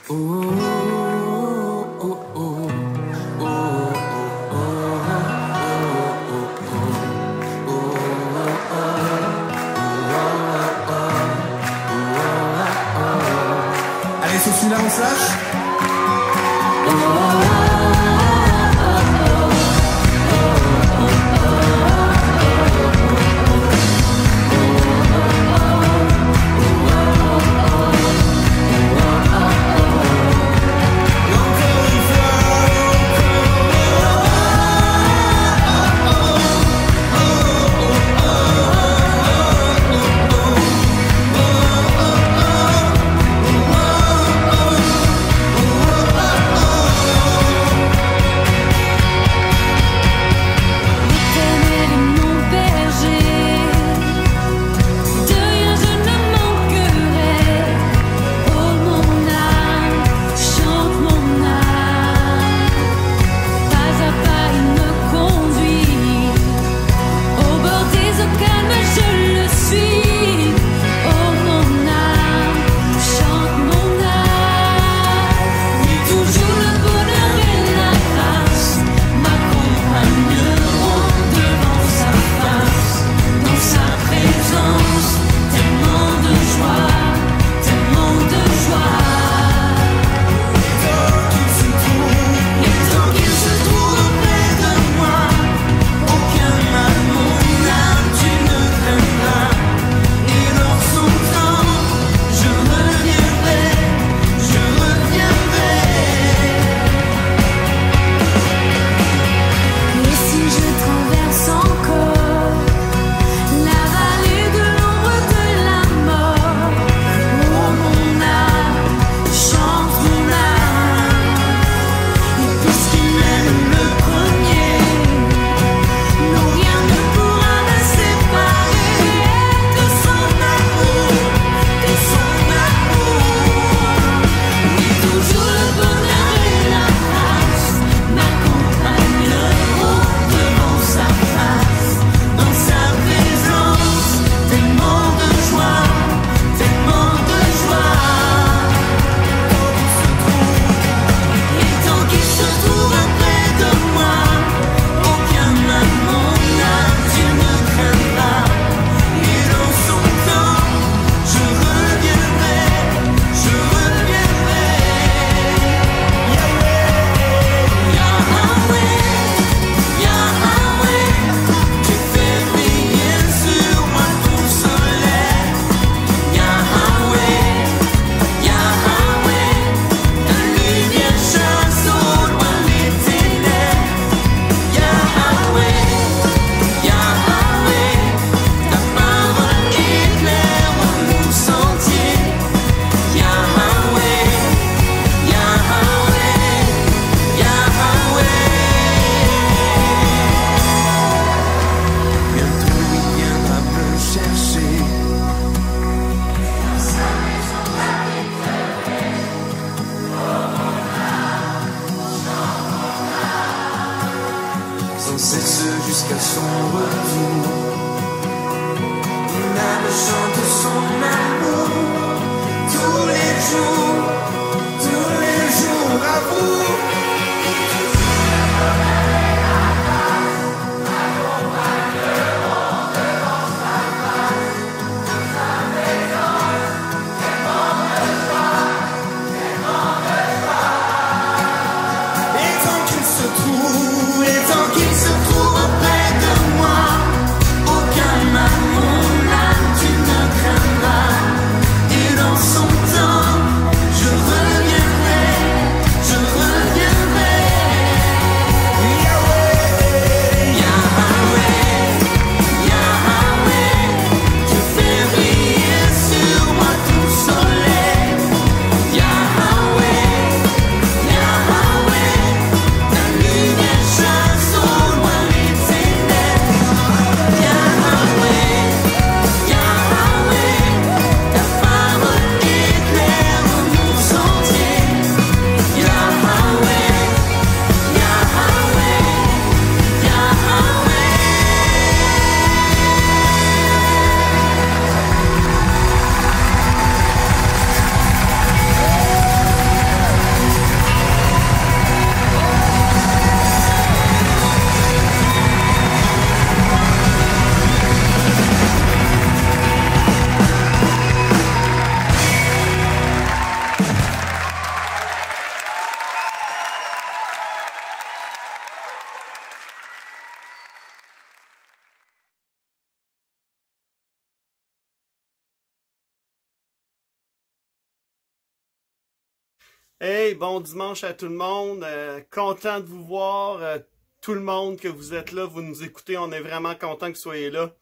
Allez, sur celui-là, on se lâche. Soleil Hey, bon dimanche à tout le monde. Content de vous voir. Tout le monde que vous êtes là, vous nous écoutez. On est vraiment content que vous soyez là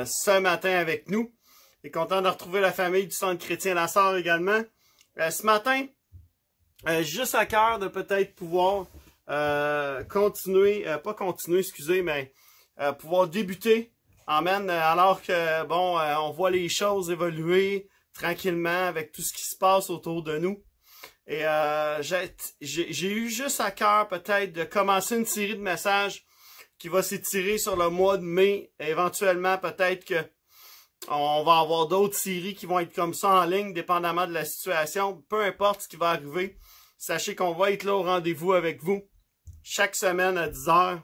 ce matin avec nous. Et content de retrouver la famille du Centre chrétien La Sarre également. Ce matin, juste à cœur de peut-être pouvoir pouvoir débuter. Amen. Alors que, on voit les choses évoluer tranquillement avec tout ce qui se passe autour de nous. Et j'ai eu juste à cœur peut-être de commencer une série de messages qui va s'étirer sur le mois de mai. Éventuellement, peut-être que on va avoir d'autres séries qui vont être comme ça en ligne, dépendamment de la situation. Peu importe ce qui va arriver, sachez qu'on va être là au rendez-vous avec vous chaque semaine à 10 h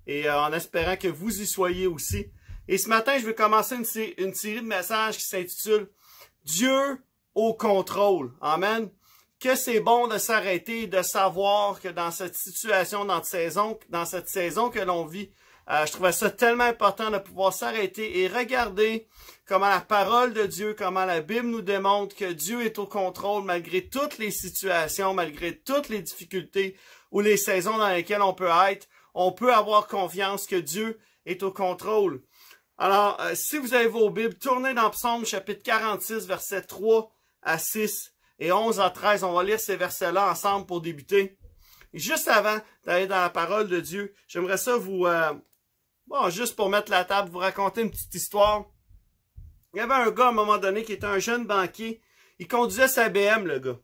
et en espérant que vous y soyez aussi. Et ce matin, je vais commencer une série de messages qui s'intitule « Dieu au contrôle ». Amen. Que c'est bon de s'arrêter et de savoir que dans cette situation, dans cette saison que l'on vit, je trouvais ça tellement important de pouvoir s'arrêter et regarder comment la parole de Dieu, comment la Bible nous démontre que Dieu est au contrôle malgré toutes les situations, malgré toutes les difficultés ou les saisons dans lesquelles on peut être. On peut avoir confiance que Dieu est au contrôle. Alors, si vous avez vos Bibles, tournez dans Psaume chapitre 46, versets 3 à 6. Et 11 à 13, on va lire ces versets-là ensemble pour débuter. Et juste avant d'aller dans la parole de Dieu, j'aimerais ça vous, juste pour mettre la table, vous raconter une petite histoire. Il y avait un gars à un moment donné qui était un jeune banquier. Il conduisait sa BM, le gars.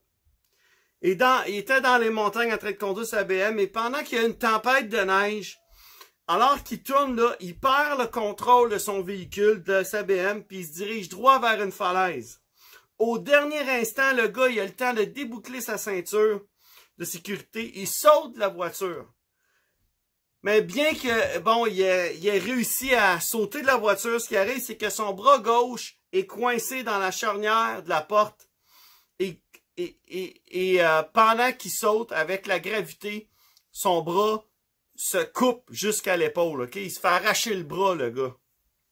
Et il était dans les montagnes en train de conduire sa BM. Et pendant qu'il y a une tempête de neige, alors qu'il tourne là, il perd le contrôle de son véhicule, de sa BM, puis il se dirige droit vers une falaise. Au dernier instant, le gars, il a le temps de déboucler sa ceinture de sécurité. Il saute de la voiture. Mais bien que, il ait réussi à sauter de la voiture, ce qui arrive, c'est que son bras gauche est coincé dans la charnière de la porte. Et pendant qu'il saute avec la gravité, son bras se coupe jusqu'à l'épaule. OK? Il se fait arracher le bras, le gars.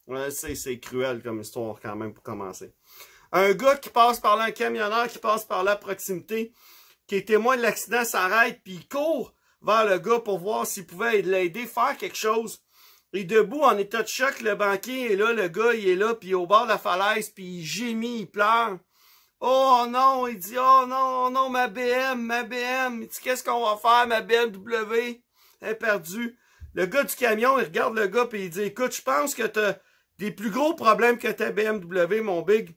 Ouais, c'est cruel comme histoire quand même pour commencer. Un gars qui passe par là, un camionneur qui passe par là à proximité, qui est témoin de l'accident, s'arrête, puis il court vers le gars pour voir s'il pouvait l'aider, faire quelque chose. Et debout, en état de choc, le banquier est là, le gars, il est là, puis au bord de la falaise, puis il gémit, il pleure. Oh non, il dit, oh non, ma BM. Il dit, qu'est-ce qu'on va faire, ma BMW? Elle est perdue. Le gars du camion, il regarde le gars, puis il dit, écoute, je pense que t'as des plus gros problèmes que ta BMW, mon big.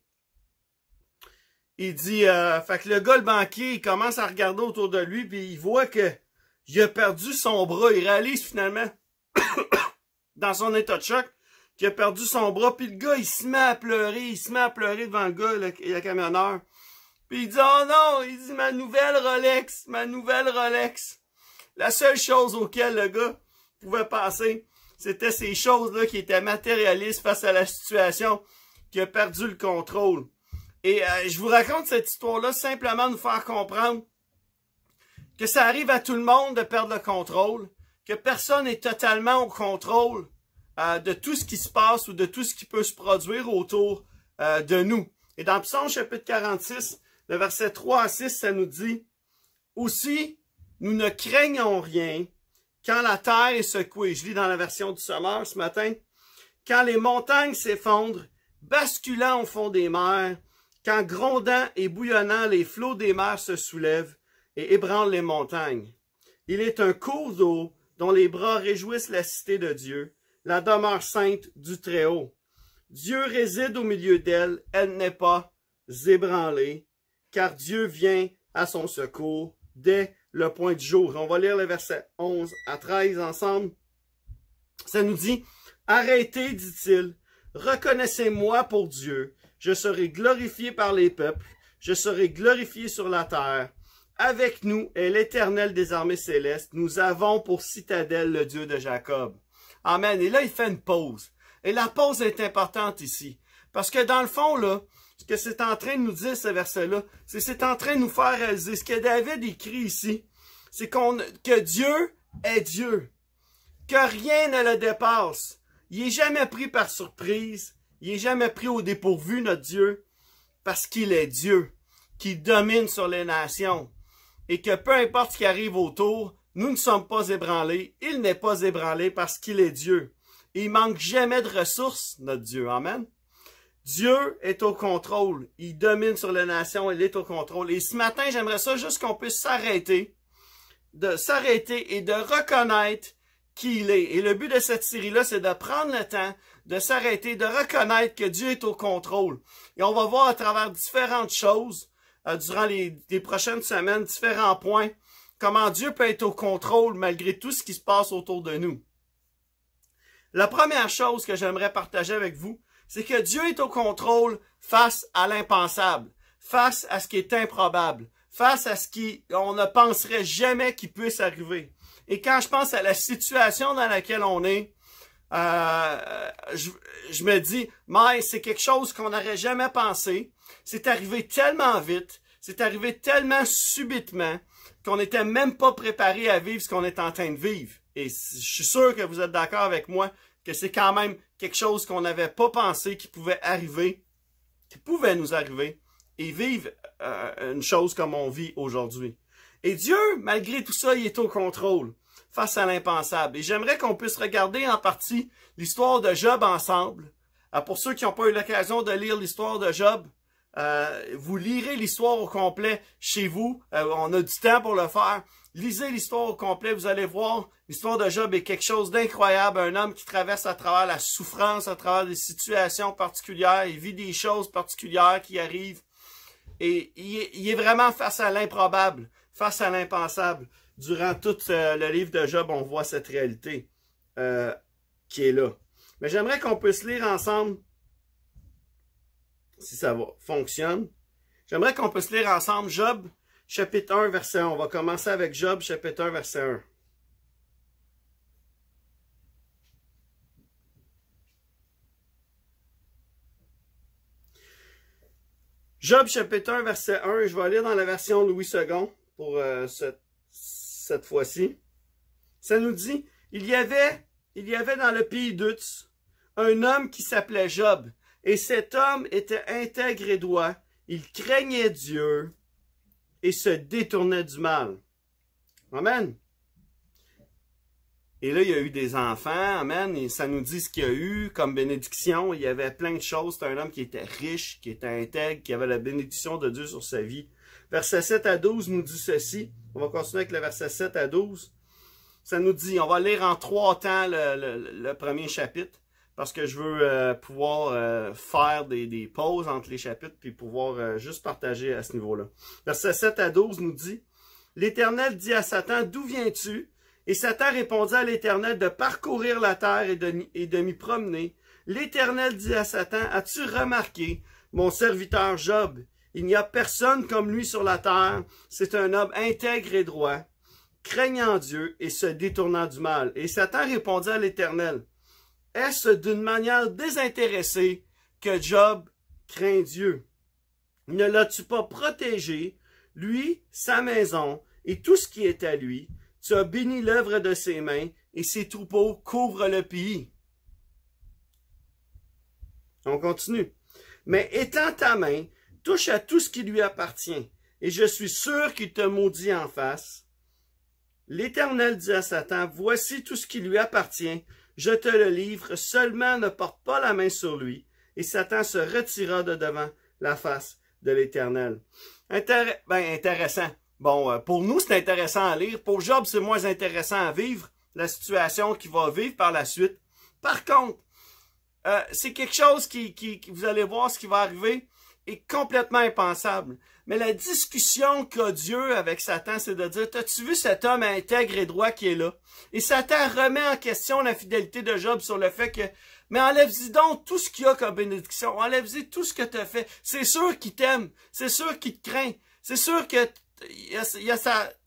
Il dit, fait que le gars, le banquier, il commence à regarder autour de lui, puis il voit que il a perdu son bras. Il réalise finalement, dans son état de choc, qu'il a perdu son bras. Puis le gars, il se met à pleurer devant le gars, le camionneur. Puis il dit, oh non, il dit, ma nouvelle Rolex. La seule chose auquel le gars pouvait penser, c'était ces choses-là qui étaient matérialistes face à la situation, qui a perdu le contrôle. Et je vous raconte cette histoire-là simplement nous faire comprendre que ça arrive à tout le monde de perdre le contrôle, que personne n'est totalement au contrôle de tout ce qui se passe ou de tout ce qui peut se produire autour de nous. Et dans Psaume chapitre 46, le verset 3 à 6, ça nous dit « Aussi, nous ne craignons rien quand la terre est secouée. » Je lis dans la version du Sommeur ce matin. « Quand les montagnes s'effondrent, basculant au fond des mers, quand grondant et bouillonnant les flots des mers se soulèvent et ébranlent les montagnes. Il est un cours d'eau dont les bras réjouissent la cité de Dieu, la demeure sainte du Très-Haut. Dieu réside au milieu d'elle, elle n'est pas ébranlée, car Dieu vient à son secours dès le point du jour. On va lire les versets 11 à 13 ensemble. Ça nous dit, « Arrêtez, dit-il, reconnaissez-moi pour Dieu. Je serai glorifié par les peuples, je serai glorifié sur la terre. Avec nous est l'Éternel des armées célestes. Nous avons pour citadelle le Dieu de Jacob. » Amen. Et là, il fait une pause. Et la pause est importante ici. Parce que dans le fond, là, ce que c'est en train de nous dire, ce verset-là, c'est en train de nous faire réaliser. Ce que David écrit ici, c'est que Dieu est Dieu. Que rien ne le dépasse. Il n'est jamais pris par surprise. Il n'est jamais pris au dépourvu, notre Dieu. Parce qu'il est Dieu. qui domine sur les nations. Et que peu importe ce qui arrive autour, nous ne sommes pas ébranlés. Il n'est pas ébranlé parce qu'il est Dieu. Et il manque jamais de ressources, notre Dieu. Amen. Dieu est au contrôle. Il domine sur les nations. Il est au contrôle. Et ce matin, j'aimerais ça juste qu'on puisse s'arrêter et de reconnaître qui il est. Et le but de cette série-là, c'est de prendre le temps de s'arrêter, de reconnaître que Dieu est au contrôle. Et on va voir à travers différentes choses, durant les prochaines semaines, différents points, comment Dieu peut être au contrôle malgré tout ce qui se passe autour de nous. La première chose que j'aimerais partager avec vous, c'est que Dieu est au contrôle face à l'impensable, face à ce qui est improbable, face à ce qu'on ne penserait jamais qu'il puisse arriver. Et quand je pense à la situation dans laquelle on est, je me dis, mais c'est quelque chose qu'on n'aurait jamais pensé. C'est arrivé tellement vite, c'est arrivé tellement subitement qu'on n'était même pas préparé à vivre ce qu'on est en train de vivre. Et je suis sûr que vous êtes d'accord avec moi que c'est quand même quelque chose qu'on n'avait pas pensé qui pouvait arriver, qui pouvait nous arriver et vivre une chose comme on vit aujourd'hui. Et Dieu, malgré tout ça, il est au contrôle face à l'impensable. Et j'aimerais qu'on puisse regarder en partie l'histoire de Job ensemble. Pour ceux qui n'ont pas eu l'occasion de lire l'histoire de Job, vous lirez l'histoire au complet chez vous. On a du temps pour le faire. Lisez l'histoire au complet, vous allez voir. L'histoire de Job est quelque chose d'incroyable. Un homme qui traverse à travers la souffrance, à travers des situations particulières. Il vit des choses particulières qui arrivent. Et il est vraiment face à l'improbable, face à l'impensable. Durant tout le livre de Job, on voit cette réalité qui est là. Mais j'aimerais qu'on puisse lire ensemble, si ça fonctionne. J'aimerais qu'on puisse lire ensemble Job, chapitre 1, verset 1. On va commencer avec Job, chapitre 1, verset 1. Job, chapitre 1, verset 1. Je vais lire dans la version Louis II pour cette fois-ci. Ça nous dit, il y avait dans le pays d'Uz un homme qui s'appelait Job. Et cet homme était intègre et droit. Il craignait Dieu et se détournait du mal. Amen. Et là, il y a eu des enfants. Amen. Et ça nous dit ce qu'il y a eu comme bénédiction. Il y avait plein de choses. C'était un homme qui était riche, qui était intègre, qui avait la bénédiction de Dieu sur sa vie. Versets 7 à 12 nous dit ceci. On va continuer avec le verset 7 à 12. Ça nous dit, on va lire en 3 temps le premier chapitre. Parce que je veux pouvoir faire des pauses entre les chapitres puis pouvoir juste partager à ce niveau-là. Verset 7 à 12 nous dit, « L'Éternel dit à Satan, d'où viens-tu? Et Satan répondit à l'Éternel de parcourir la terre et de m'y promener. L'Éternel dit à Satan, as-tu remarqué, mon serviteur Job? Il n'y a personne comme lui sur la terre. C'est un homme intègre et droit, craignant Dieu et se détournant du mal. Et Satan répondit à l'Éternel, est-ce d'une manière désintéressée que Job craint Dieu? Ne l'as-tu pas protégé, lui, sa maison et tout ce qui est à lui? Tu as béni l'œuvre de ses mains et ses troupeaux couvrent le pays. » On continue. « Mais étends ta main, touche à tout ce qui lui appartient, et je suis sûr qu'il te maudit en face. L'Éternel dit à Satan, voici tout ce qui lui appartient, je te le livre, seulement ne porte pas la main sur lui. Et Satan se retira de devant la face de l'Éternel. » Intéressant. Bon, pour nous, c'est intéressant à lire. Pour Job, c'est moins intéressant à vivre, la situation qu'il va vivre par la suite. Par contre, c'est quelque chose qui, vous allez voir ce qui va arriver, est complètement impensable. Mais la discussion qu'a Dieu avec Satan, c'est de dire, t'as-tu vu cet homme intègre et droit qui est là? Et Satan remet en question la fidélité de Job sur le fait que, mais enlève-y donc tout ce qu'il y a comme bénédiction, enlève-y tout ce que tu as fait. C'est sûr qu'il t'aime, c'est sûr qu'il te craint, c'est sûr que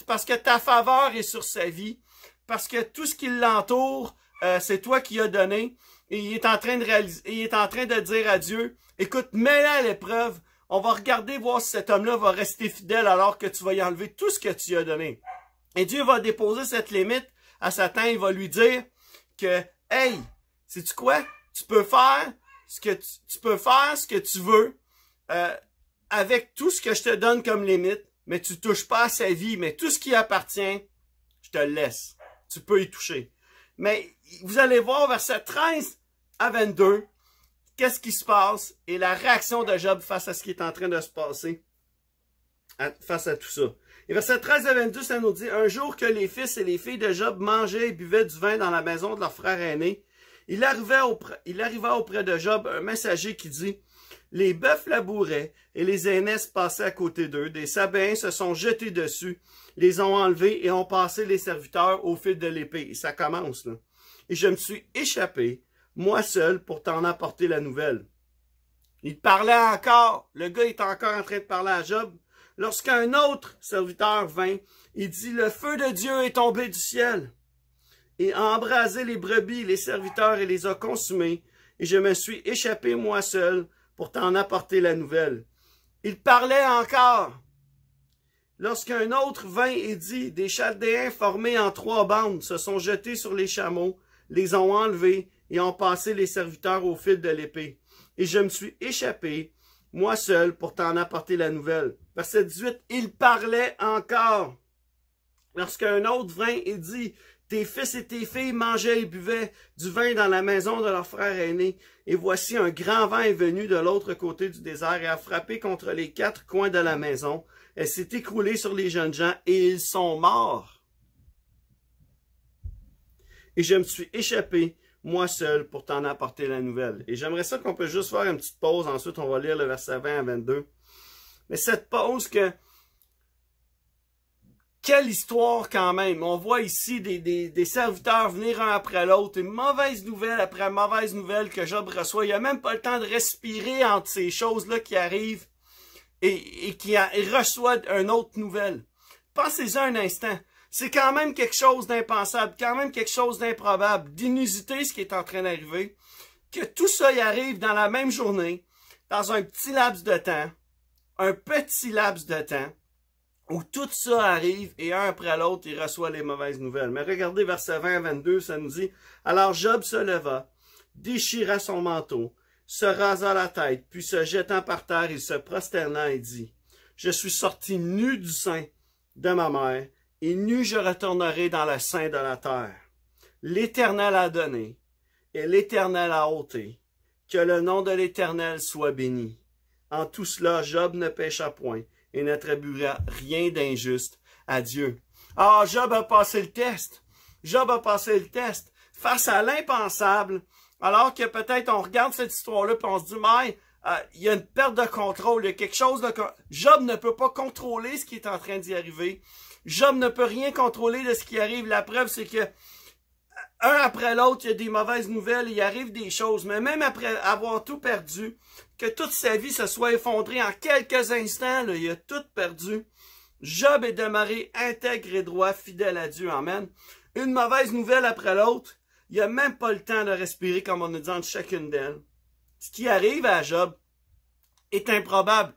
parce que ta faveur est sur sa vie, parce que tout ce qui l'entoure, c'est toi qui as donné, et il est en train de réaliser, il est en train de dire à Dieu, écoute, mets-le à l'épreuve, on va regarder voir si cet homme-là va rester fidèle alors que tu vas y enlever tout ce que tu lui as donné. Et Dieu va déposer cette limite à Satan, il va lui dire que, hey, sais-tu quoi? Tu peux faire ce que tu veux. avec tout ce que je te donne comme limite, mais tu touches pas à sa vie, mais tout ce qui appartient, je te le laisse. Tu peux y toucher. Mais vous allez voir, verset 13 à 22, qu'est-ce qui se passe et la réaction de Job face à ce qui est en train de se passer, face à tout ça. Et verset 13 à 22, ça nous dit, un jour que les fils et les filles de Job mangeaient et buvaient du vin dans la maison de leur frère aîné, il arriva auprès de Job un messager qui dit, les bœufs labouraient et les ânesses passaient à côté d'eux. Des Sabéens se sont jetés dessus, les ont enlevés et ont passé les serviteurs au fil de l'épée. Et ça commence, là. Et je me suis échappé, moi seul, pour t'en apporter la nouvelle. Il parlait encore. Le gars est encore en train de parler à Job. Lorsqu'un autre serviteur vint, il dit, le feu de Dieu est tombé du ciel et a embrasé les brebis, les serviteurs et les a consumés. Et je me suis échappé, moi seul, pour t'en apporter la nouvelle. Il parlait encore. Lorsqu'un autre vint et dit, des Chaldéens formés en 3 bandes se sont jetés sur les chameaux, les ont enlevés et ont passé les serviteurs au fil de l'épée. Et je me suis échappé, moi seul, pour t'en apporter la nouvelle. Verset 18, il parlait encore. Lorsqu'un autre vint et dit, tes fils et tes filles mangeaient et buvaient du vin dans la maison de leur frère aîné. Et voici un grand vent est venu de l'autre côté du désert et a frappé contre les 4 coins de la maison. Elle s'est écroulée sur les jeunes gens et ils sont morts. Et je me suis échappé, moi seul, pour t'en apporter la nouvelle. Et j'aimerais ça qu'on peut juste faire une petite pause. Ensuite, on va lire le verset 20 à 22. Mais cette pause que... Quelle histoire quand même. On voit ici des serviteurs venir un après l'autre. Une mauvaise nouvelle après mauvaise nouvelle que Job reçoit. Il n'a même pas le temps de respirer entre ces choses-là qui arrivent et il reçoit une autre nouvelle. Pensez-y un instant. C'est quand même quelque chose d'impensable, quand même quelque chose d'improbable, d'inusité ce qui est en train d'arriver. Que tout ça y arrive dans la même journée, dans un petit laps de temps, un petit laps de temps, où tout ça arrive et un après l'autre, il reçoit les mauvaises nouvelles. Mais regardez verset 20 à 22, ça nous dit, « Alors Job se leva, déchira son manteau, se rasa la tête, puis se jetant par terre, il se prosterna et dit, « Je suis sorti nu du sein de ma mère, et nu je retournerai dans le sein de la terre. L'Éternel a donné, et l'Éternel a ôté, que le nom de l'Éternel soit béni. En tout cela, Job ne pécha point, et n'attribuera rien d'injuste à Dieu. » Ah, Job a passé le test. Job a passé le test. Face à l'impensable, alors que peut-être on regarde cette histoire-là et on se dit, mais il y a une perte de contrôle, il y a quelque chose de... Job ne peut pas contrôler ce qui est en train d'y arriver. Job ne peut rien contrôler de ce qui arrive. La preuve, c'est que un après l'autre, il y a des mauvaises nouvelles, il arrive des choses. Mais même après avoir tout perdu, que toute sa vie se soit effondrée en quelques instants, là, il a tout perdu. Job est demeuré intègre et droit, fidèle à Dieu. Amen. Une mauvaise nouvelle après l'autre, il n'a même pas le temps de respirer comme on a dit entre chacune d'elles. Ce qui arrive à Job est improbable,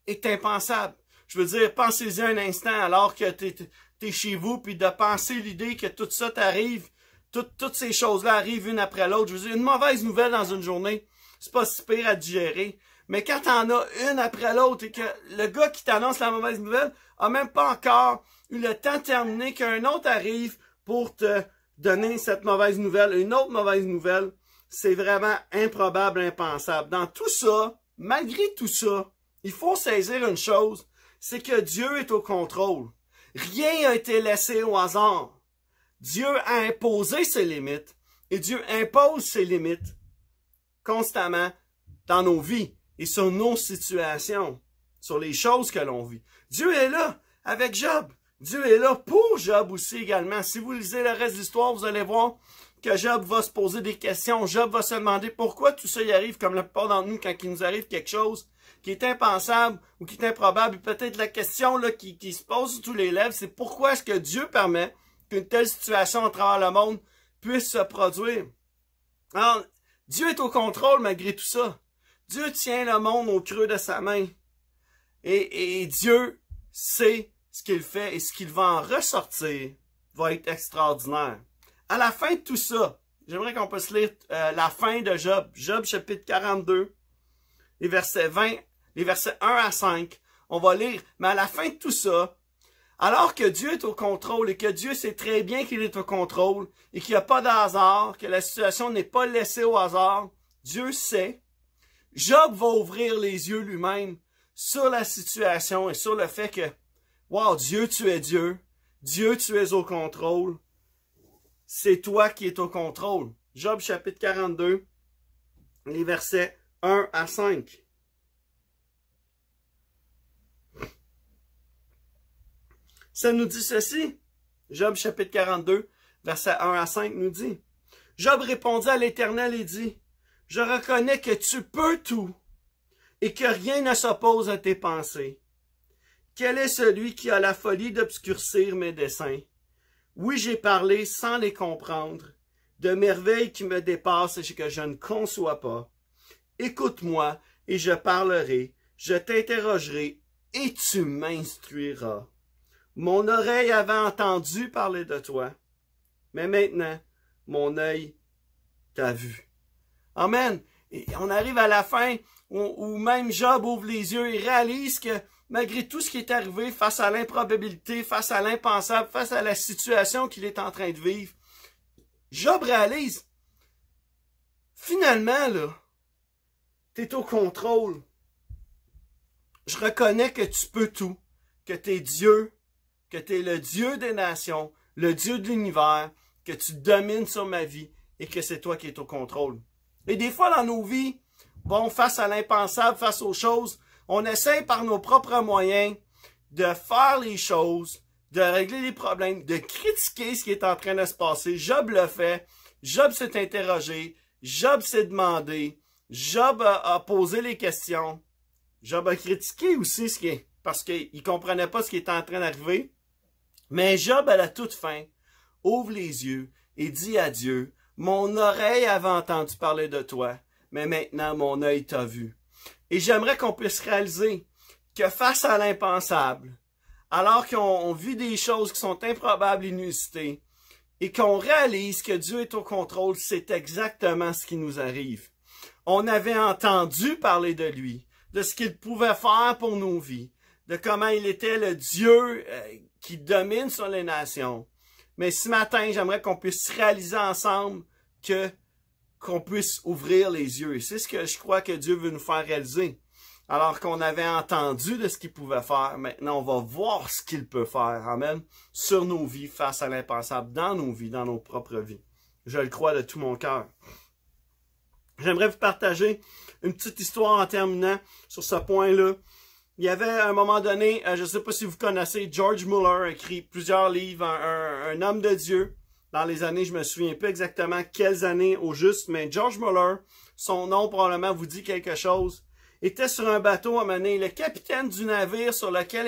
est impensable. Je veux dire, pensez-y un instant alors que t'es chez vous, puis de penser l'idée que tout ça t'arrive, toutes ces choses-là arrivent une après l'autre. Je veux dire, une mauvaise nouvelle dans une journée, c'est pas si pire à digérer. Mais quand t'en as une après l'autre et que le gars qui t'annonce la mauvaise nouvelle a même pas encore eu le temps de terminer, qu'un autre arrive pour te donner cette mauvaise nouvelle, une autre mauvaise nouvelle, c'est vraiment improbable, impensable. Dans tout ça, malgré tout ça, il faut saisir une chose, c'est que Dieu est au contrôle. Rien n'a été laissé au hasard. Dieu a imposé ses limites et Dieu impose ses limites constamment dans nos vies et sur nos situations, sur les choses que l'on vit. Dieu est là avec Job. Dieu est là pour Job aussi également. Si vous lisez le reste de l'histoire, vous allez voir que Job va se poser des questions. Job va se demander pourquoi tout ça y arrive, comme la plupart d'entre nous, quand il nous arrive quelque chose qui est impensable ou qui est improbable. Peut-être la question là, qui se pose sur tous les lèvres, c'est pourquoi est-ce que Dieu permet qu'une telle situation à travers le monde puisse se produire. Alors, Dieu est au contrôle malgré tout ça. Dieu tient le monde au creux de sa main. Et Dieu sait ce qu'il fait et ce qu'il va en ressortir va être extraordinaire. À la fin de tout ça, j'aimerais qu'on puisse lire la fin de Job. Job chapitre 42, les versets 20 les versets 1 à 5. On va lire, mais à la fin de tout ça, alors que Dieu est au contrôle et que Dieu sait très bien qu'il est au contrôle et qu'il n'y a pas de hasard, que la situation n'est pas laissée au hasard, Dieu sait. Job va ouvrir les yeux lui-même sur la situation et sur le fait que, wow, Dieu, tu es Dieu. Dieu, tu es au contrôle. C'est toi qui es au contrôle. Job chapitre 42, les versets 1 à 5. Ça nous dit ceci. Job chapitre 42, versets 1 à 5 nous dit. Job répondit à l'Éternel et dit, je reconnais que tu peux tout et que rien ne s'oppose à tes pensées. Quel est celui qui a la folie d'obscurcir mes desseins? Oui, j'ai parlé sans les comprendre, de merveilles qui me dépassent et que je ne conçois pas. Écoute-moi et je parlerai, je t'interrogerai et tu m'instruiras. Mon oreille avait entendu parler de toi, mais maintenant, mon œil t'a vu. Amen. Et on arrive à la fin où même Job ouvre les yeux et réalise que malgré tout ce qui est arrivé face à l'improbabilité, face à l'impensable, face à la situation qu'il est en train de vivre, Job réalise, finalement, là, t'es au contrôle. Je reconnais que tu peux tout, que t'es Dieu, que tu es le Dieu des nations, le Dieu de l'univers, que tu domines sur ma vie et que c'est toi qui es au contrôle. Et des fois dans nos vies, bon, face à l'impensable, face aux choses, on essaie par nos propres moyens de faire les choses, de régler les problèmes, de critiquer ce qui est en train de se passer. Job le fait, Job s'est interrogé, Job s'est demandé, Job a posé les questions, Job a critiqué aussi ce qui est, parce qu'il ne comprenait pas ce qui était en train d'arriver. Mais Job, à la toute fin, ouvre les yeux et dit à Dieu, « Mon oreille avait entendu parler de toi, mais maintenant mon œil t'a vu. » Et j'aimerais qu'on puisse réaliser que face à l'impensable, alors qu'on vit des choses qui sont improbables, inusitées, et qu'on réalise que Dieu est au contrôle, c'est exactement ce qui nous arrive. On avait entendu parler de lui, de ce qu'il pouvait faire pour nos vies, de comment il était le Dieu qui domine sur les nations. Mais ce matin, j'aimerais qu'on puisse réaliser ensemble qu'on puisse ouvrir les yeux. Et c'est ce que je crois que Dieu veut nous faire réaliser. Alors qu'on avait entendu de ce qu'il pouvait faire, maintenant on va voir ce qu'il peut faire. Amen. Sur nos vies, face à l'impensable, dans nos vies, dans nos propres vies. Je le crois de tout mon cœur. J'aimerais vous partager une petite histoire en terminant sur ce point-là. Il y avait à un moment donné, je ne sais pas si vous connaissez, George Muller a écrit plusieurs livres, un homme de Dieu, dans les années, je me souviens pas exactement quelles années au juste, mais George Muller, son nom probablement vous dit quelque chose, était sur un bateau à un moment donné. Le capitaine du navire sur lequel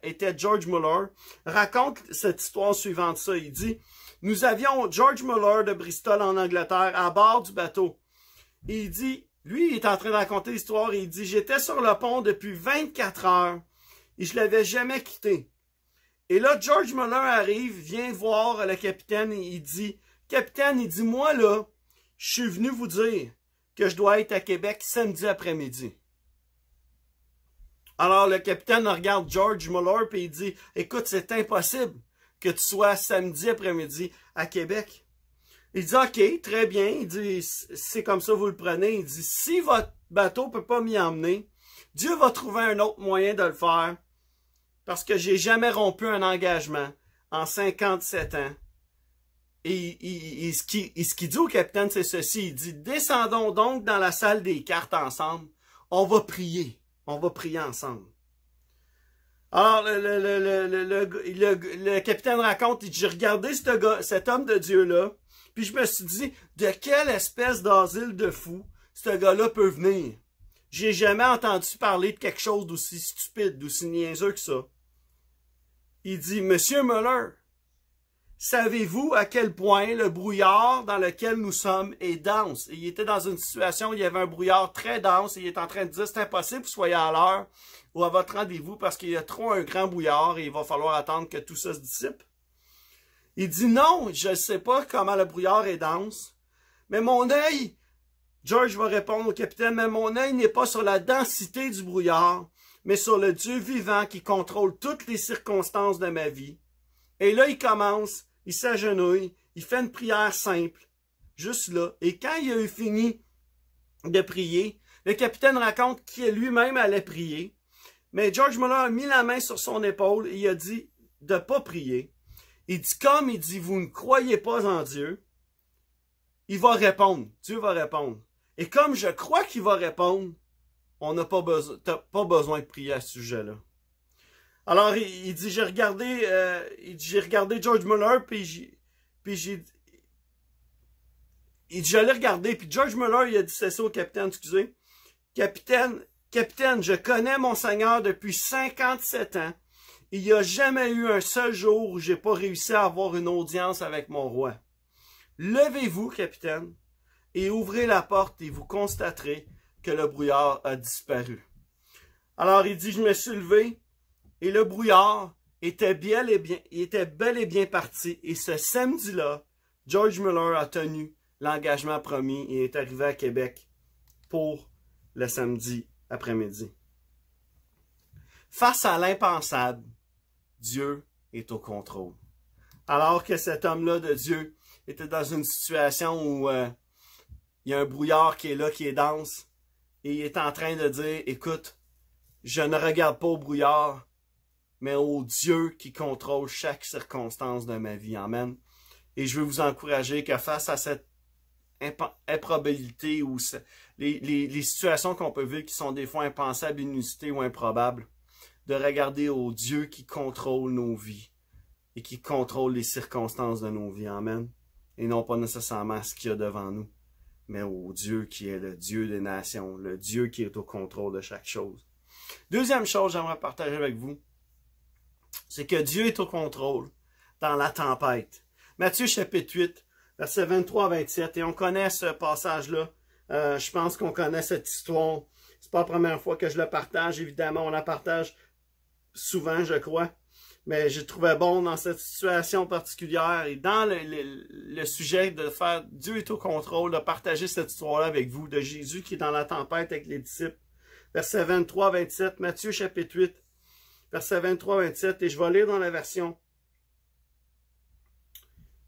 était George Muller raconte cette histoire suivante ça. Il dit, nous avions George Muller de Bristol en Angleterre à bord du bateau. Et il dit, lui, il est en train de raconter l'histoire et il dit, j'étais sur le pont depuis 24 heures et je l'avais jamais quitté. Et là, George Muller arrive, vient voir le capitaine et il dit, capitaine, il dit, moi là, je suis venu vous dire que je dois être à Québec samedi après-midi. Alors le capitaine regarde George Muller et il dit, écoute, c'est impossible que tu sois samedi après-midi à Québec. Il dit, OK, très bien. Il dit, c'est comme ça, vous le prenez. Il dit, si votre bateau ne peut pas m'y emmener, Dieu va trouver un autre moyen de le faire parce que j'ai jamais rompu un engagement en 57 ans. Et ce qu'il dit au capitaine, c'est ceci. Il dit, descendons donc dans la salle des cartes ensemble. On va prier. On va prier ensemble. Alors, le capitaine raconte, il dit, j'ai regardé cet homme de Dieu-là, puis je me suis dit, de quelle espèce d'asile de fou ce gars-là peut venir? J'ai jamais entendu parler de quelque chose d'aussi stupide, d'aussi niaiseux que ça. Il dit, Monsieur Muller, savez-vous à quel point le brouillard dans lequel nous sommes est dense? Et il était dans une situation où il y avait un brouillard très dense et il est en train de dire, c'est impossible que vous soyez à l'heure ou à votre rendez-vous parce qu'il y a trop un grand brouillard et il va falloir attendre que tout ça se dissipe. Il dit non, je ne sais pas comment le brouillard est dense, mais mon œil George va répondre au capitaine, mais mon œil n'est pas sur la densité du brouillard, mais sur le Dieu vivant qui contrôle toutes les circonstances de ma vie. Et là, il commence, il s'agenouille, il fait une prière simple, juste là. Et quand il a eu fini de prier, le capitaine raconte qu'il lui-même allait prier. Mais George Muller a mis la main sur son épaule et il a dit de ne pas prier. Il dit, vous ne croyez pas en Dieu, il va répondre. Dieu va répondre. Et comme je crois qu'il va répondre, on n'a pas besoin de prier à ce sujet-là. Alors, il dit, j'ai regardé George Muller, j'allais regarder, puis George Muller, il a dit ça au capitaine, excusez. Capitaine, je connais mon Seigneur depuis 57 ans. Il n'y a jamais eu un seul jour où j'ai pas réussi à avoir une audience avec mon roi. Levez-vous, capitaine, et ouvrez la porte et vous constaterez que le brouillard a disparu. Alors, il dit, je me suis levé et le brouillard était bel et bien parti. Et ce samedi-là, George Muller a tenu l'engagement promis et est arrivé à Québec pour le samedi après-midi. Face à l'impensable, Dieu est au contrôle. Alors que cet homme-là de Dieu était dans une situation où il y a un brouillard qui est là, qui est dense, et il est en train de dire, écoute, je ne regarde pas au brouillard, mais au Dieu qui contrôle chaque circonstance de ma vie. Amen. Et je veux vous encourager que face à cette improbabilité ou les situations qu'on peut vivre qui sont des fois impensables, inusitées ou improbables, de regarder au Dieu qui contrôle nos vies et qui contrôle les circonstances de nos vies. Amen. Et non pas nécessairement ce qu'il y a devant nous, mais au Dieu qui est le Dieu des nations, le Dieu qui est au contrôle de chaque chose. Deuxième chose que j'aimerais partager avec vous, c'est que Dieu est au contrôle dans la tempête. Matthieu chapitre 8, versets 23 à 27, et on connaît ce passage-là. Je pense qu'on connaît cette histoire. C'est pas la première fois que je le partage, évidemment, on la partage souvent, je crois. Mais j'ai trouvé bon dans cette situation particulière et dans le sujet de faire Dieu est au contrôle, de partager cette histoire-là avec vous, de Jésus qui est dans la tempête avec les disciples. Versets 23 à 27, Matthieu chapitre 8, versets 23 à 27, et je vais lire dans la version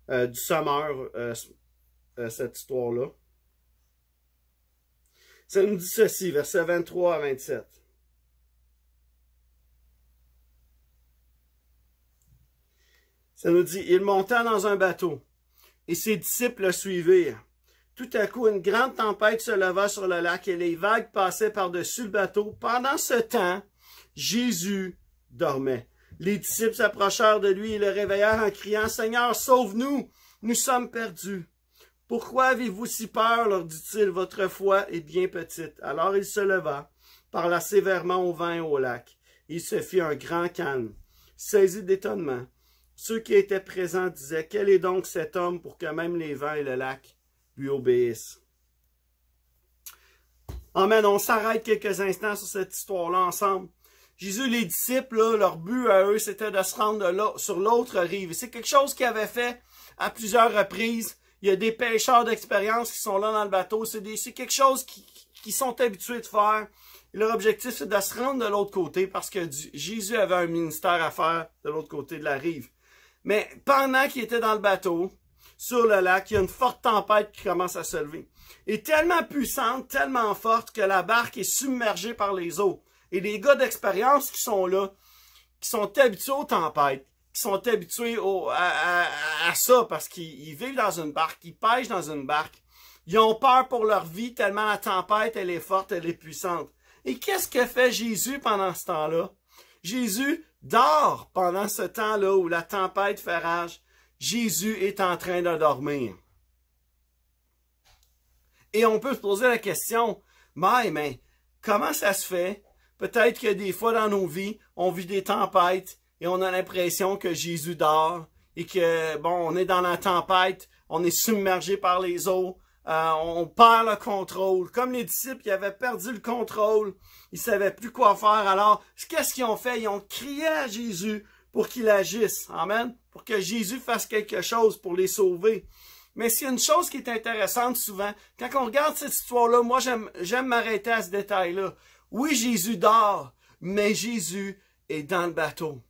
du Sommeur, cette histoire-là. Ça nous dit ceci, versets 23 à 27. Ça nous dit, il monta dans un bateau, et ses disciples le suivirent. Tout à coup, une grande tempête se leva sur le lac, et les vagues passaient par-dessus le bateau. Pendant ce temps, Jésus dormait. Les disciples s'approchèrent de lui et le réveillèrent en criant, « Seigneur, sauve-nous, nous sommes perdus. » « Pourquoi avez-vous si peur, leur dit-il, votre foi est bien petite. » Alors il se leva, parla sévèrement au vent et au lac. Il se fit un grand calme. Saisi d'étonnement, ceux qui étaient présents disaient, « Quel est donc cet homme pour que même les vents et le lac lui obéissent? » Amen, on s'arrête quelques instants sur cette histoire-là ensemble. Jésus, les disciples, là, leur but à eux, c'était de se rendre sur l'autre rive. C'est quelque chose qu'ils avaient fait à plusieurs reprises. Il y a des pêcheurs d'expérience qui sont là dans le bateau. C'est quelque chose qu'ils sont habitués de faire. Et leur objectif, c'est de se rendre de l'autre côté parce que Jésus avait un ministère à faire de l'autre côté de la rive. Mais pendant qu'il était dans le bateau, sur le lac, il y a une forte tempête qui commence à se lever. Et tellement puissante, tellement forte que la barque est submergée par les eaux. Et les gars d'expérience qui sont là, qui sont habitués aux tempêtes, qui sont habitués à ça parce qu'ils vivent dans une barque, ils pêchent dans une barque. Ils ont peur pour leur vie tellement la tempête, elle est forte, elle est puissante. Et qu'est-ce que fait Jésus pendant ce temps-là? Jésus dort pendant ce temps-là où la tempête fait rage. Jésus est en train de dormir. Et on peut se poser la question, mais comment ça se fait? Peut-être que des fois dans nos vies, on vit des tempêtes, et on a l'impression que Jésus dort et que, bon, on est dans la tempête, on est submergé par les eaux, on perd le contrôle. Comme les disciples, ils avaient perdu le contrôle, ils ne savaient plus quoi faire. Alors, qu'est-ce qu'ils ont fait? Ils ont crié à Jésus pour qu'il agisse. Amen. Pour que Jésus fasse quelque chose pour les sauver. Mais s'il y a une chose qui est intéressante souvent, quand on regarde cette histoire-là, moi j'aime m'arrêter à ce détail-là. Oui, Jésus dort, mais Jésus est dans le bateau.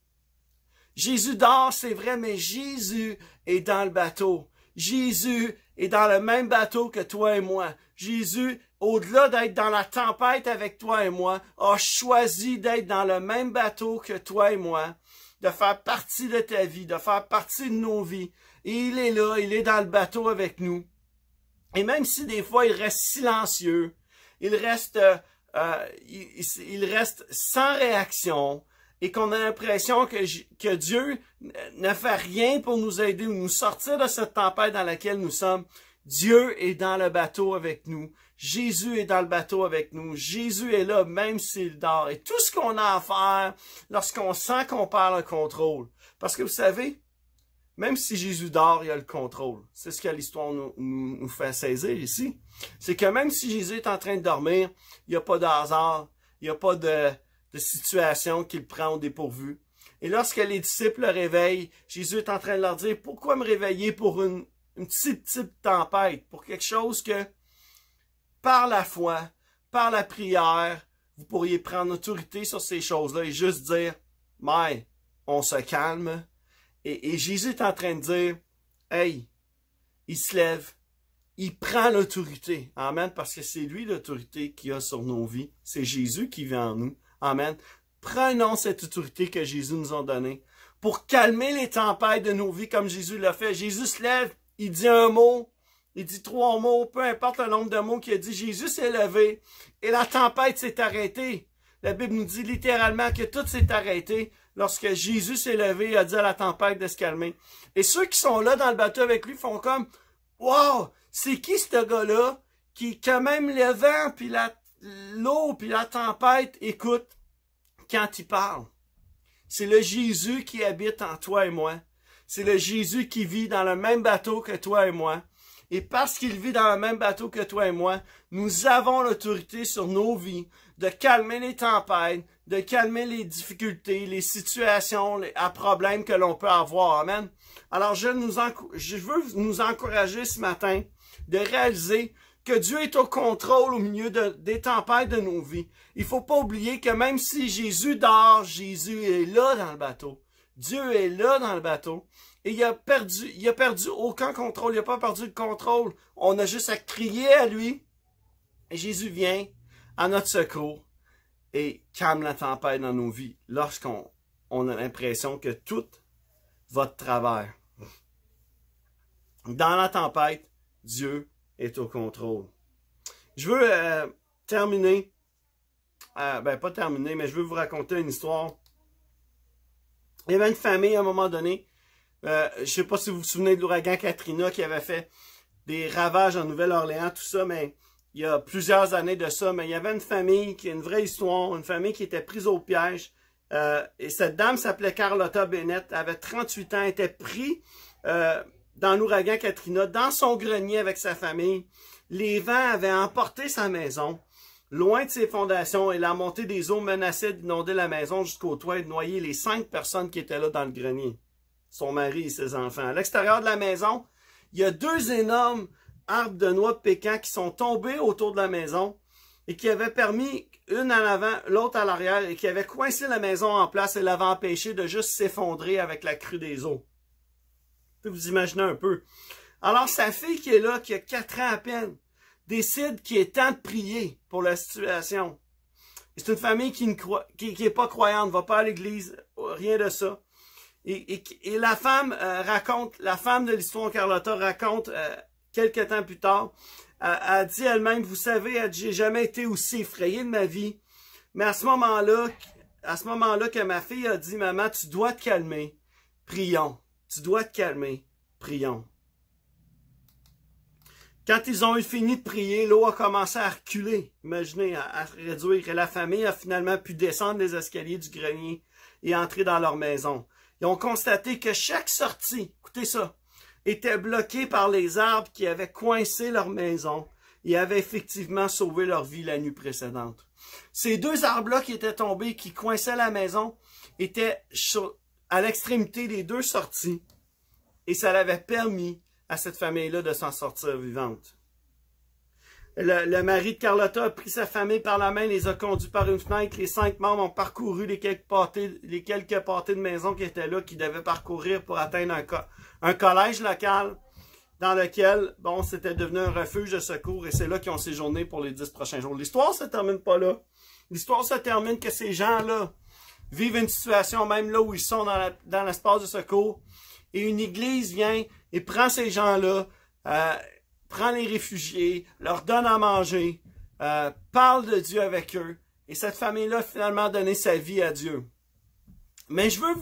Jésus dort, c'est vrai, mais Jésus est dans le bateau. Jésus est dans le même bateau que toi et moi. Jésus, au-delà d'être dans la tempête avec toi et moi, a choisi d'être dans le même bateau que toi et moi, de faire partie de ta vie, de faire partie de nos vies. Et il est là, il est dans le bateau avec nous. Et même si des fois il reste silencieux, il reste sans réaction, et qu'on a l'impression que Dieu ne fait rien pour nous aider ou nous sortir de cette tempête dans laquelle nous sommes, Dieu est dans le bateau avec nous. Jésus est dans le bateau avec nous. Jésus est là même s'il dort. Et tout ce qu'on a à faire lorsqu'on sent qu'on perd le contrôle. Parce que vous savez, même si Jésus dort, il y a le contrôle. C'est ce que l'histoire nous fait saisir ici. C'est que même si Jésus est en train de dormir, il n'y a pas de hasard, il n'y a pas de situation qu'il prend au dépourvu. Et lorsque les disciples le réveillent, Jésus est en train de leur dire, pourquoi me réveiller pour une petite tempête, pour quelque chose que, par la foi, par la prière, vous pourriez prendre autorité sur ces choses-là et juste dire, mais on se calme. Et Jésus est en train de dire, hey, il se lève, il prend l'autorité. Amen, parce que c'est lui l'autorité qu'il a sur nos vies. C'est Jésus qui vit en nous. Amen. Prenons cette autorité que Jésus nous a donnée pour calmer les tempêtes de nos vies comme Jésus l'a fait. Jésus se lève, il dit un mot, il dit 3 mots, peu importe le nombre de mots qu'il a dit. Jésus s'est levé et la tempête s'est arrêtée. La Bible nous dit littéralement que tout s'est arrêté lorsque Jésus s'est levé et a dit à la tempête de se calmer. Et ceux qui sont là dans le bateau avec lui font comme « Wow! C'est qui ce gars-là qui quand même le vent, puis l'eau, puis la tempête écoute quand il parle? » C'est le Jésus qui habite en toi et moi. C'est le Jésus qui vit dans le même bateau que toi et moi. Et parce qu'il vit dans le même bateau que toi et moi, nous avons l'autorité sur nos vies de calmer les tempêtes, de calmer les difficultés, les situations à problèmes que l'on peut avoir. Amen. Alors, je veux nous encourager ce matin de réaliser que Dieu est au contrôle au milieu des tempêtes de nos vies. Il ne faut pas oublier que même si Jésus dort, Jésus est là dans le bateau. Dieu est là dans le bateau. Et il a perdu aucun contrôle. Il n'a pas perdu le contrôle. On a juste à crier à lui. Et Jésus vient à notre secours et calme la tempête dans nos vies lorsqu'on a l'impression que tout va de travers. Dans la tempête, Dieu est au contrôle. Je veux terminer, pas terminer, mais je veux vous raconter une histoire. Il y avait une famille à un moment donné, je ne sais pas si vous vous souvenez de l'ouragan Katrina qui avait fait des ravages en Nouvelle-Orléans, tout ça, mais il y a plusieurs années de ça, mais il y avait une famille qui a une vraie histoire, une famille qui était prise au piège. Et cette dame s'appelait Carlotta Bennett, avait 38 ans, était prise dans l'ouragan Katrina, dans son grenier avec sa famille. Les vents avaient emporté sa maison, loin de ses fondations, et la montée des eaux menaçait d'inonder la maison jusqu'au toit et de noyer les 5 personnes qui étaient là dans le grenier. Son mari et ses enfants. À l'extérieur de la maison, il y a 2 énormes arbres de noix de pécan qui sont tombés autour de la maison et qui avaient permis, une en avant, l'autre à l'arrière, et qui avaient coincé la maison en place et l'avaient empêché de juste s'effondrer avec la crue des eaux. Vous imaginez un peu. Alors, sa fille qui est là, qui a 4 ans à peine, décide qu'il est temps de prier pour la situation. C'est une famille qui est pas croyante, ne va pas à l'église, rien de ça. Et la femme raconte, la femme de l'histoire Carlotta raconte quelques temps plus tard, elle dit elle-même, vous savez, elle dit, j'ai jamais été aussi effrayée de ma vie, mais à ce moment-là que ma fille a dit, maman, tu dois te calmer, prions, tu dois te calmer, prions. Quand ils ont eu fini de prier, l'eau a commencé à reculer, imaginez, à réduire, et la famille a finalement pu descendre les escaliers du grenier et entrer dans leur maison. Ils ont constaté que chaque sortie, écoutez ça, était bloquée par les arbres qui avaient coincé leur maison et avaient effectivement sauvé leur vie la nuit précédente. Ces 2 arbres-là qui étaient tombés, qui coinçaient la maison, étaient à l'extrémité des 2 sorties et ça avait permis à cette famille-là de s'en sortir vivante. Le mari de Carlotta a pris sa famille par la main, les a conduits par une fenêtre. Les 5 membres ont parcouru les quelques pâtés de maison qui étaient là, qui devaient parcourir pour atteindre un collège local dans lequel, bon, c'était devenu un refuge de secours et c'est là qu'ils ont séjourné pour les 10 prochains jours. L'histoire se termine pas là. L'histoire se termine que ces gens-là vivent une situation, même là où ils sont dans l'espace de secours, et une église vient et prend ces gens-là, prend les réfugiés, leur donne à manger, parle de Dieu avec eux, et cette famille-là a finalement donné sa vie à Dieu. Mais je veux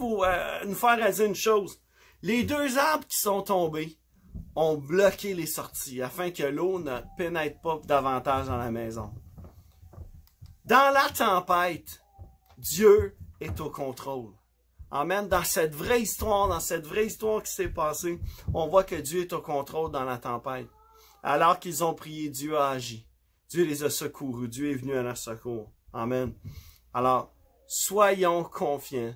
nous faire dire une chose. Les 2 arbres qui sont tombés ont bloqué les sorties afin que l'eau ne pénètre pas davantage dans la maison. Dans la tempête, Dieu est au contrôle. Amen. Dans cette vraie histoire qui s'est passée, on voit que Dieu est au contrôle dans la tempête. Alors qu'ils ont prié, Dieu a agi. Dieu les a secourus. Dieu est venu à leur secours. Amen. Alors, soyons confiants.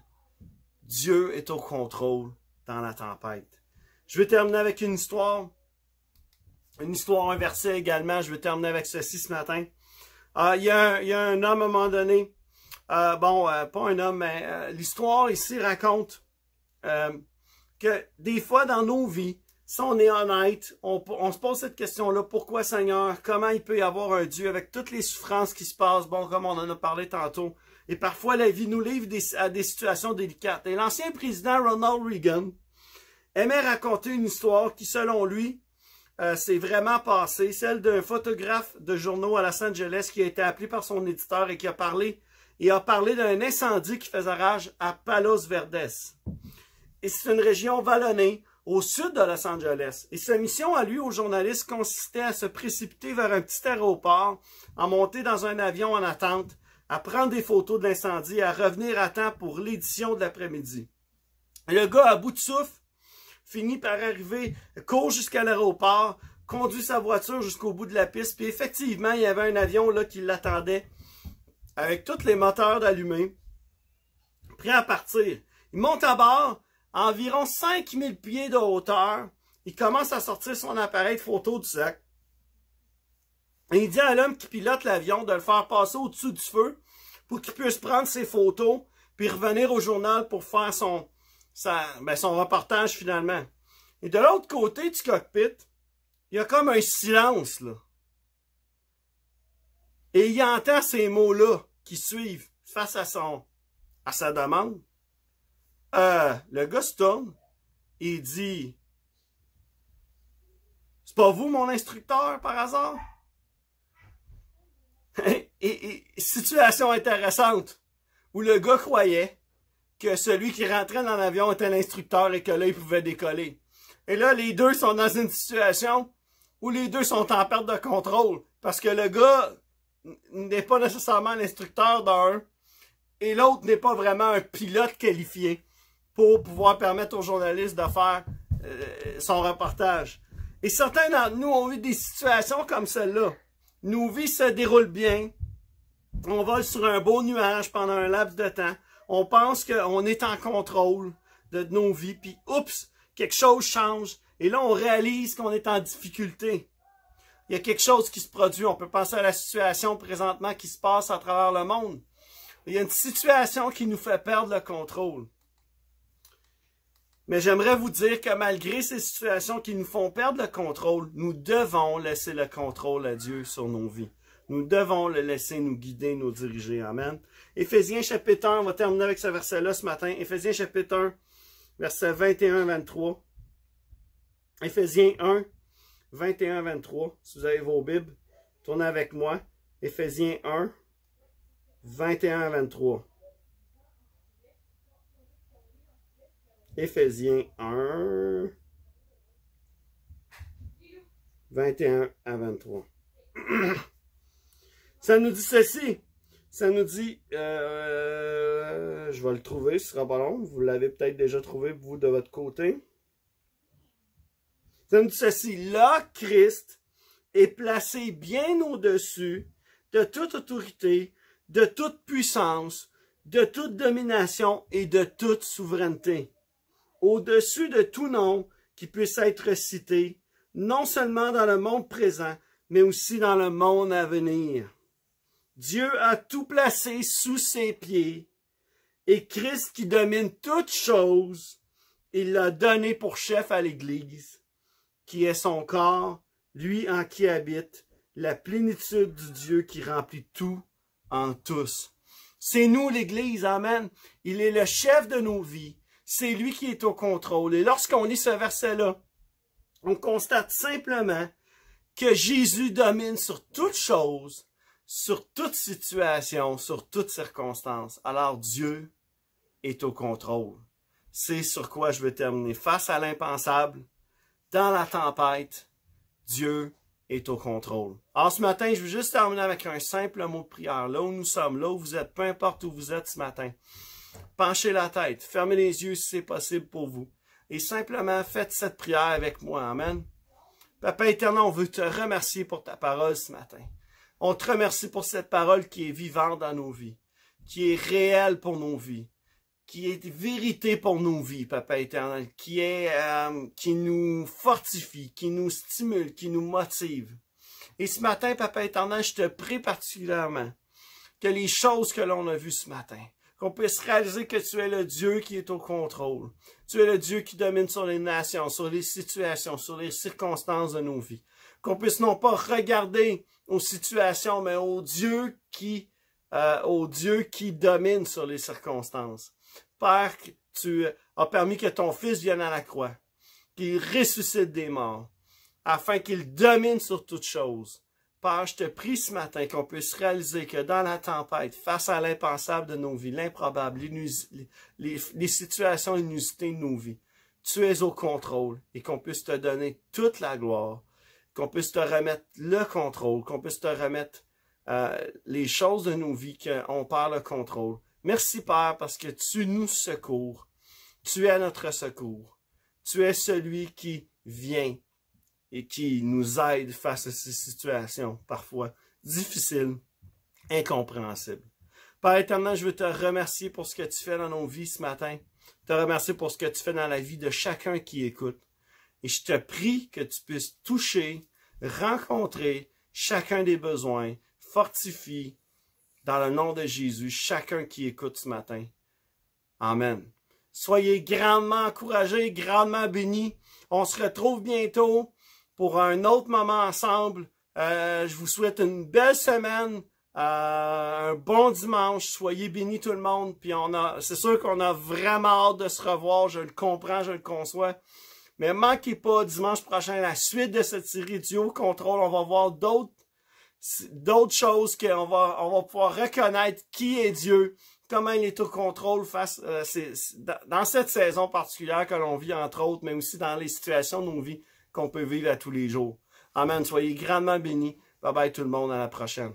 Dieu est au contrôle dans la tempête. Je vais terminer avec une histoire. Une histoire, un verset également. Je vais terminer avec ceci ce matin. Il y a un homme à un moment donné. Pas un homme, mais l'histoire ici raconte que des fois dans nos vies, si on est honnête, on se pose cette question-là. Pourquoi, Seigneur? Comment il peut y avoir un Dieu avec toutes les souffrances qui se passent? Bon, comme on en a parlé tantôt. Et parfois, la vie nous livre à des situations délicates. Et l'ancien président Ronald Reagan aimait raconter une histoire qui, selon lui, s'est vraiment passée. Celle d'un photographe de journaux à Los Angeles qui a été appelé par son éditeur et qui a parlé d'un incendie qui faisait rage à Palos Verdes. Et c'est une région vallonnée au sud de Los Angeles. Et sa mission à lui, aux journalistes, consistait à se précipiter vers un petit aéroport, à monter dans un avion en attente, à prendre des photos de l'incendie et à revenir à temps pour l'édition de l'après-midi. Le gars, à bout de souffle, finit par arriver, court jusqu'à l'aéroport, conduit sa voiture jusqu'au bout de la piste, puis effectivement, il y avait un avion là qui l'attendait, avec tous les moteurs allumés, prêt à partir. Il monte à bord, à environ 5000 pieds de hauteur. Il commence à sortir son appareil de photo du sac. Et il dit à l'homme qui pilote l'avion de le faire passer au-dessus du feu pour qu'il puisse prendre ses photos puis revenir au journal pour faire son reportage finalement. Et de l'autre côté du cockpit, il y a comme un silence, là. Et il entend ces mots-là qui suivent face à sa demande. Le gars se tourne et dit « C'est pas vous mon instructeur par hasard? » et situation intéressante où le gars croyait que celui qui rentrait dans l'avion était l'instructeur et que là il pouvait décoller. Et là les deux sont dans une situation où les deux sont en perte de contrôle parce que le gars n'est pas nécessairement l'instructeur d'un et l'autre n'est pas vraiment un pilote qualifié pour pouvoir permettre aux journalistes de faire son reportage. Et certains d'entre nous ont eu des situations comme celle-là. Nos vies se déroulent bien. On vole sur un beau nuage pendant un laps de temps. On pense qu'on est en contrôle de nos vies. Puis, oups, quelque chose change. Et là, on réalise qu'on est en difficulté. Il y a quelque chose qui se produit. On peut penser à la situation présentement qui se passe à travers le monde. Il y a une situation qui nous fait perdre le contrôle. Mais j'aimerais vous dire que malgré ces situations qui nous font perdre le contrôle, nous devons laisser le contrôle à Dieu sur nos vies. Nous devons le laisser nous guider, nous diriger. Amen. Éphésiens chapitre 1, on va terminer avec ce verset-là ce matin. Éphésiens chapitre 1, versets 21-23. Éphésiens 1, 21-23. Si vous avez vos Bibles, tournez avec moi. Éphésiens 1, 21-23. Éphésiens 1, 21 à 23. Ça nous dit ceci. Ça nous dit, je vais le trouver, ce sera pas long. Vous l'avez peut-être déjà trouvé, vous, de votre côté. Ça nous dit ceci. Là, Christ est placé bien au-dessus de toute autorité, de toute puissance, de toute domination et de toute souveraineté. Au-dessus de tout nom qui puisse être cité, non seulement dans le monde présent, mais aussi dans le monde à venir. Dieu a tout placé sous ses pieds, et Christ qui domine toutes choses, il l'a donné pour chef à l'Église, qui est son corps, lui en qui habite la plénitude du Dieu qui remplit tout en tous. C'est nous l'Église, amen. Il est le chef de nos vies. C'est lui qui est au contrôle. Et lorsqu'on lit ce verset-là, on constate simplement que Jésus domine sur toute chose, sur toute situation, sur toute circonstance. Alors Dieu est au contrôle. C'est sur quoi je veux terminer. Face à l'impensable, dans la tempête, Dieu est au contrôle. Alors ce matin, je veux juste terminer avec un simple mot de prière. Là où nous sommes, là où vous êtes, peu importe où vous êtes ce matin, penchez la tête, fermez les yeux si c'est possible pour vous. Et simplement faites cette prière avec moi. Amen. Papa éternel, on veut te remercier pour ta parole ce matin. On te remercie pour cette parole qui est vivante dans nos vies, qui est réelle pour nos vies, qui est vérité pour nos vies, Papa éternel, qui nous fortifie, qui nous stimule, qui nous motive. Et ce matin, Papa éternel, je te prie particulièrement que les choses que l'on a vues ce matin, qu'on puisse réaliser que tu es le Dieu qui est au contrôle. Tu es le Dieu qui domine sur les nations, sur les situations, sur les circonstances de nos vies. Qu'on puisse non pas regarder aux situations, mais au Dieu qui domine sur les circonstances. Père, tu as permis que ton Fils vienne à la croix, qu'il ressuscite des morts, afin qu'il domine sur toutes choses. Père, je te prie ce matin qu'on puisse réaliser que dans la tempête, face à l'impensable de nos vies, l'improbable, les situations inusitées de nos vies, tu es au contrôle et qu'on puisse te donner toute la gloire, qu'on puisse te remettre le contrôle, qu'on puisse te remettre les choses de nos vies, qu'on perd le contrôle. Merci Père parce que tu nous secours. Tu es notre secours. Tu es celui qui vient et qui nous aide face à ces situations, parfois difficiles, incompréhensibles. Père éternel, je veux te remercier pour ce que tu fais dans nos vies ce matin. Te remercier pour ce que tu fais dans la vie de chacun qui écoute. Et je te prie que tu puisses toucher, rencontrer chacun des besoins, fortifie, dans le nom de Jésus, chacun qui écoute ce matin. Amen. Soyez grandement encouragés, grandement bénis. On se retrouve bientôt pour un autre moment ensemble. Je vous souhaite une belle semaine, un bon dimanche. Soyez bénis tout le monde. Puis c'est sûr qu'on a vraiment hâte de se revoir. Je le comprends, je le conçois. Mais manquez pas dimanche prochain la suite de cette série du Haut Contrôle. On va voir d'autres choses qu'on va pouvoir reconnaître qui est Dieu, comment il est au contrôle dans cette saison particulière que l'on vit entre autres, mais aussi dans les situations de nos vies qu'on peut vivre à tous les jours. Amen. Soyez grandement bénis. Bye bye tout le monde. À la prochaine.